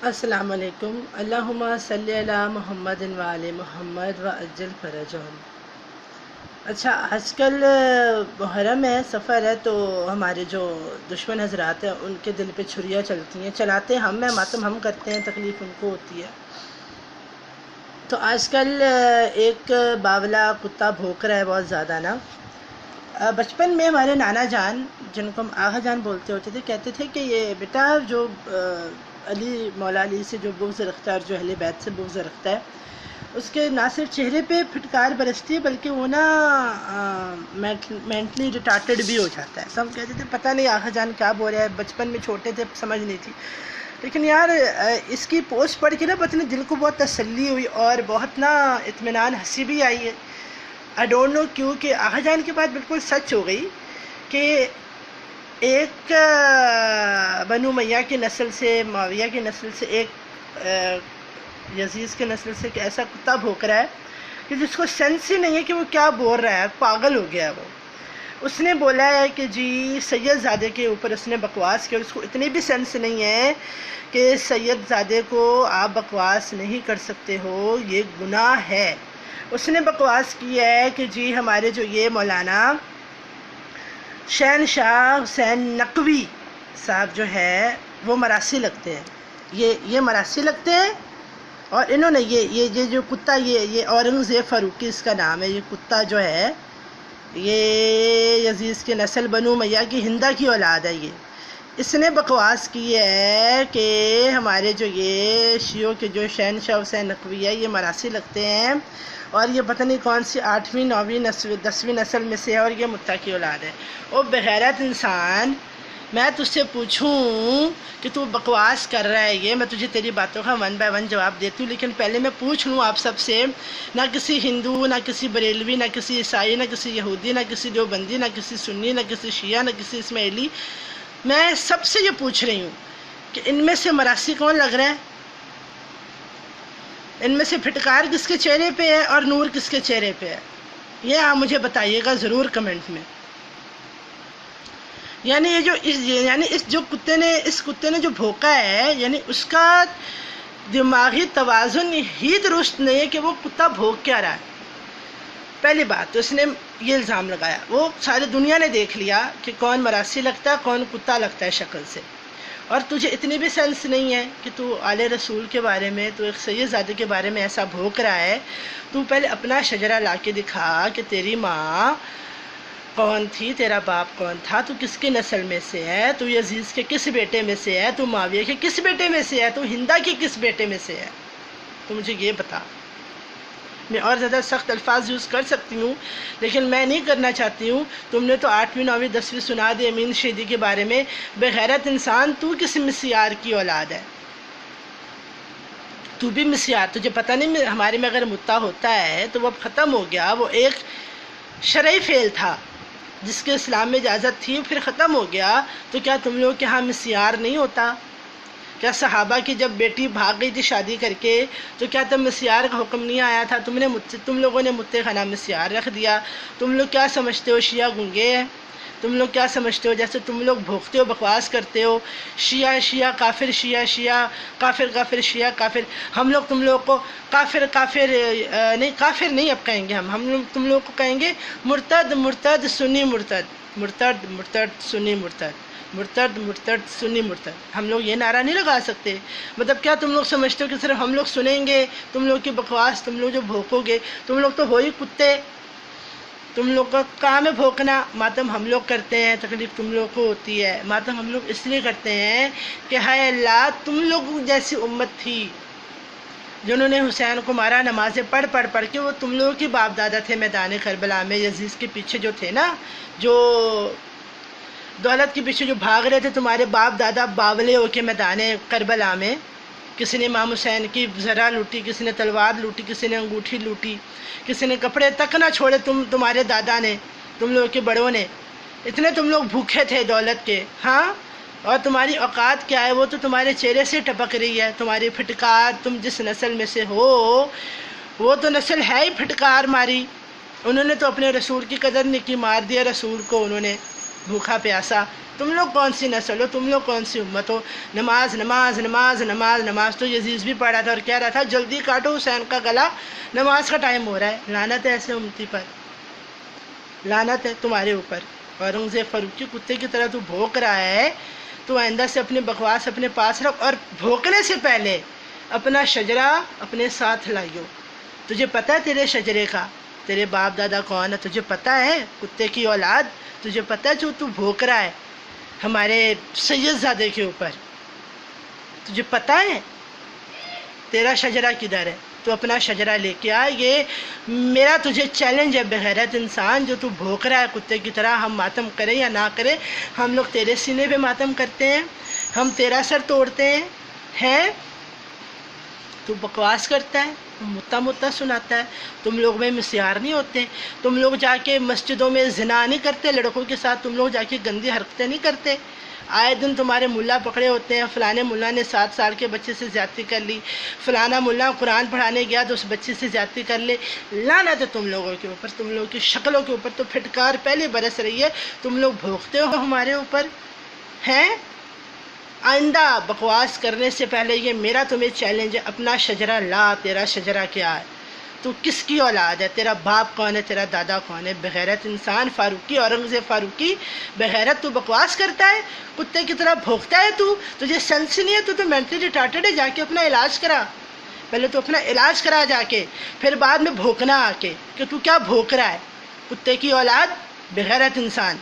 السلام علیکم۔ اللہم صلی علی محمد وآل محمد وعجل فرجہم۔ اچھا، آج کل محرم ہے، سفر ہے، تو ہمارے جو دشمن حضرات ہیں ان کے دل پہ چھریاں چلتی ہیں، چلاتے ہم ہیں، ماتم ہم کرتے ہیں، تکلیف ان کو ہوتی ہے۔ تو آج کل ایک باولا کتا بھونک رہا ہے بہت زیادہ نا۔ بچپن میں ہمارے نانا جان، جن کو ہم آغا جان بولتے ہوتے تھے، کہتے تھے کہ یہ بیٹا جو علی مولا علی سے جو بغض رکھتا ہے اور جو اہل بیت سے بغض رکھتا ہے، اس کے نہ صرف چہرے پہ پھٹکار برستی ہے بلکہ وہ نا مینٹلی ریٹارٹیڈ بھی ہو جاتا ہے۔ سب کہتے تھے پتہ نہیں آغا جان کیا بول رہا ہے، بچپن میں چھوٹے تھے سمجھ نہیں تھی، لیکن یار اس کی پوسٹ پڑھ کے نا پتہ نہیں دل کو بہت تسلی ہوئی اور بہت نا اطمینان، ہنسی بھی آئی ہے۔ آئی ڈونٹ نو کیوں کہ آغا جان کے بعد بالکل سچ ہو گئی کہ ایک بنو امیہ کی نسل سے، معاویہ کی نسل سے، ایک یزید کی نسل سے ایک ایسا کتا بھونک رہا ہے کہ جس کو سینس ہی نہیں ہے کہ وہ کیا بول رہا ہے، پاگل ہو گیا ہے وہ۔ اس نے بولا ہے کہ جی سید زادے کے اوپر اس نے بکواس کیا، اور اس کو اتنی بھی سینس نہیں ہے کہ سید زادے کو آپ بکواس نہیں کر سکتے ہو، یہ گناہ ہے۔ اس نے بکواس کی ہے کہ جی ہمارے جو یہ مولانا شہنشاہ حسین نقوی صاحب جو ہے وہ مراسی لگتے ہیں، یہ مراسی لگتے ہیں، اور انہوں نے یہ جو کتا، یہ اورنگزیب فاروقی اس کا نام ہے، یہ کتا جو ہے یہ یزید کی نسل بنو امیہ کی ہندہ کی اولاد ہے۔ یہ اس نے بکواس کی ہے کہ ہمارے جو یہ شیعوں کے جو شہنشاہ حسین نقوی ہے یہ مراسی لگتے ہیں، اور یہ پتہ نہیں کون سی 8ویں 9ویں 10ویں نسل میں سے ہے، اور یہ متا کی اولاد ہے۔ او بغیرت انسان، میں تجھ سے پوچھوں کہ تو بکواس کر رہا ہے، یہ میں تجھے تیری باتوں کا 1 by 1 جواب دیتی ہوں، لیکن پہلے میں پوچھ لوں آپ سب سے، نہ کسی ہندو، نہ کسی بریلوی، نہ کسی عیسائی، نہ کسی یہودی، نہ کسی دیوبندی، نہ کسی سنی، نہ کسی شیعہ، نہ کسی اسماعیلی، میں سب سے یہ پوچھ رہی ہوں کہ ان میں سے مراسی کون لگ رہا ہے؟ ان میں سے پھٹکار کس کے چہرے پہ ہے اور نور کس کے چہرے پہ ہے؟ یہ آپ مجھے بتائیے گا ضرور کمنٹ میں۔ یعنی یہ جو اس کتے نے جو بھونکا ہے، یعنی اس کا دماغی توازن ہی درست نہیں ہے کہ وہ کتا بھونک کیا رہا ہے۔ پہلی بات تو اس نے یہ الزام لگایا، وہ ساری دنیا نے دیکھ لیا کہ کون مراسی لگتا ہے، کون کتا لگتا ہے شکل سے، اور تجھے اتنی بھی سینس نہیں ہے کہ تو آل رسول کے بارے میں، تو ایک سید زادے کے بارے میں ایسا بھونک رہا ہے۔ تو پہلے اپنا شجرہ لا کے دکھا کہ تیری ماں کون تھی، تیرا باپ کون تھا، تو کس کی نسل میں سے ہے، تو یزید کے کس بیٹے میں سے ہے، تو معاویہ کے کس بیٹے میں سے ہے، تو ہندہ کے کس بیٹے میں سے ہے، تو مجھے یہ بتا۔ میں اور زیادہ سخت الفاظ یوز کر سکتی ہوں لیکن میں نہیں کرنا چاہتی ہوں۔ تم نے تو 8ویں 9ویں 10ویں سنا دے امین شہیدی کے بارے میں۔ بغیرت انسان، تو کس مسیار کی اولاد ہے؟ تو بھی مسیار، تجھے پتہ نہیں ہمارے میں اگر متا ہوتا ہے تو وہ اب ختم ہو گیا، وہ ایک شرعی فعل تھا جس کے اسلام میں اجازت تھی، پھر ختم ہو گیا، تو کیا تم لوگ کے ہاں مسیار نہیں ہوتا؟ کیا صحابہ کی جب بیٹی بھاگ گئی تھی شادی کر کے تو کیا تب مسیار کا حکم نہیں آیا تھا؟ تم لوگوں نے متے خانہ مسیار رکھ دیا۔ تم لوگ کیا سمجھتے ہو شیعہ گنگے ہیں؟ تم لوگ کیا سمجھتے ہو جیسے تم لوگ بھوکتے ہو، بکواس کرتے ہو، شیعہ شیعہ کافر، شیعہ شیعہ کافر، کافر شیعہ کافر، ہم لوگ تم لوگ کو کافر نہیں، کافر نہیں اب کہیں گے، ہم لوگ تم لوگ کو کہیں گے مرتد، مرتد سنی مرتد، مرتد مرتد سنی مرتد، مرتد مرتد سنی مرتد۔ ہم لوگ یہ نعرہ نہیں لگا سکتے؟ مطلب کیا تم لوگ سمجھتے ہو کہ صرف ہم لوگ سنیں گے تم لوگ کی بکواس، تم لوگ جو بھوکو گے؟ تم لوگ تو ہو ہی کتے، تم لوگ کا کام ہے بھونکنا۔ ماتم ہم لوگ کرتے ہیں، تکلیف تم لوگ کو ہوتی ہے۔ ماتم ہم لوگ اس لیے کرتے ہیں کہ ہائے اللہ تم لوگ جیسی امت تھی جنہوں نے حسین کو مارا نمازیں پڑھ پڑھ کے، وہ تم لوگوں کی باپ دادا تھے میدان کربلا میں، یزید کے پیچھے جو تھے نا، جو دولت کے پیچھے جو بھاگ رہے تھے، تمہارے باپ دادا باولے ہو کے میدان کربلا میں، کسی نے امام حسین کی ذرہ لوٹی، کسی نے تلوار لوٹی، کسی نے انگوٹھی لوٹی، کسی نے کپڑے تک نہ چھوڑے، تمہارے دادا نے، تم لوگوں کے بڑوں نے، اتنے تم لوگ بھوکے تھے دولت کے، ہاں؟ اور تمہاری اوقات کیا ہے وہ تو تمہارے چہرے سے ٹپک رہی ہے، تمہاری پھٹکار، تم جس نسل میں سے ہو وہ تو نسل ہے ہی پھٹکار ماری۔ انہوں نے تو اپنے رسول کی قدر نہیں کی، مار دیا رسول کو انہوں نے۔ بھوکھا پیاسا. تم لوگ کون سی نسل ہو؟ تم لوگ کون سی امت ہو؟ نماز نماز نماز نماز نماز. تو یزید بھی پڑھا تھا اور کہہ رہا تھا جلدی کاٹو حسین کا گلا، نماز کا ٹائم ہو رہا ہے. لعنت ہے ایسے امتی پر، لعنت ہے تمہارے اوپر. اورنگزیب فاروقی کتے کی طرح تو بھونک رہا ہے. تو آئندہ سے اپنی بکواس اپنے پاس رکھ، اور بھونکنے سے پہلے اپنا شجرہ اپنے ساتھ لائیو. تجھے پتہ ہے تیرے شجرے کا، تیرے باپ دادا کون ہے؟ تجھے پتہ ہے کتے کی اولاد؟ تجھے پتہ ہے جو تو بھونک رہا ہے ہمارے سید زادے کے اوپر؟ تجھے پتہ ہے تیرا شجرہ کدھر ہے؟ تو اپنا شجرہ لے کے آ. یہ میرا تجھے چیلنج ہے بغیرت انسان جو تو بھونک رہا ہے کتے کی طرح. ہم ماتم کریں یا نہ کریں، ہم لوگ تیرے سینے پہ ماتم کرتے ہیں، ہم تیرا سر توڑتے ہیں. تو بکواس کرتا ہے، متا سناتا ہے. تم لوگ میں مسیار نہیں ہوتے؟ تم لوگ جا کے مسجدوں میں زنا نہیں کرتے لڑکوں کے ساتھ؟ تم لوگ جا کے گندی حرکتیں نہیں کرتے؟ آئے دن تمہارے ملا پکڑے ہوتے ہیں، فلانے ملا نے 7 سال کے بچے سے زیادتی کر لی، فلانا ملا قرآن پڑھانے گیا تو اس بچے سے زیادتی کر لے. لعنت ہے تم لوگوں کے اوپر، تم لوگوں کی شکلوں کے اوپر. تو پھٹکار پہلے برس رہی ہے، تم لوگ بھونکتے ہو ہمارے اوپر ہیں. آئندہ بکواس کرنے سے پہلے یہ میرا تمہیں چیلنج ہے، اپنا شجرہ لا. تیرا شجرہ کیا ہے؟ تو کس کی اولاد ہے؟ تیرا باپ کون ہے؟ تیرا دادا کون ہے؟ بغیرت انسان فاروقی، اورنگزیب فاروقی بغیرت. تو بکواس کرتا ہے، کتے کی طرح بھونکتا ہے. تو تجھے سینس نہیں ہے؟ تو مینٹلی ریٹارڈڈ ہے. جا کے اپنا علاج کرا. پہلے تو اپنا علاج کرا جا کے، پھر بعد میں بھونکنا آ کے کہ تو کیا بھونک رہا ہے. کتے کی اولاد، بغیرت انسان.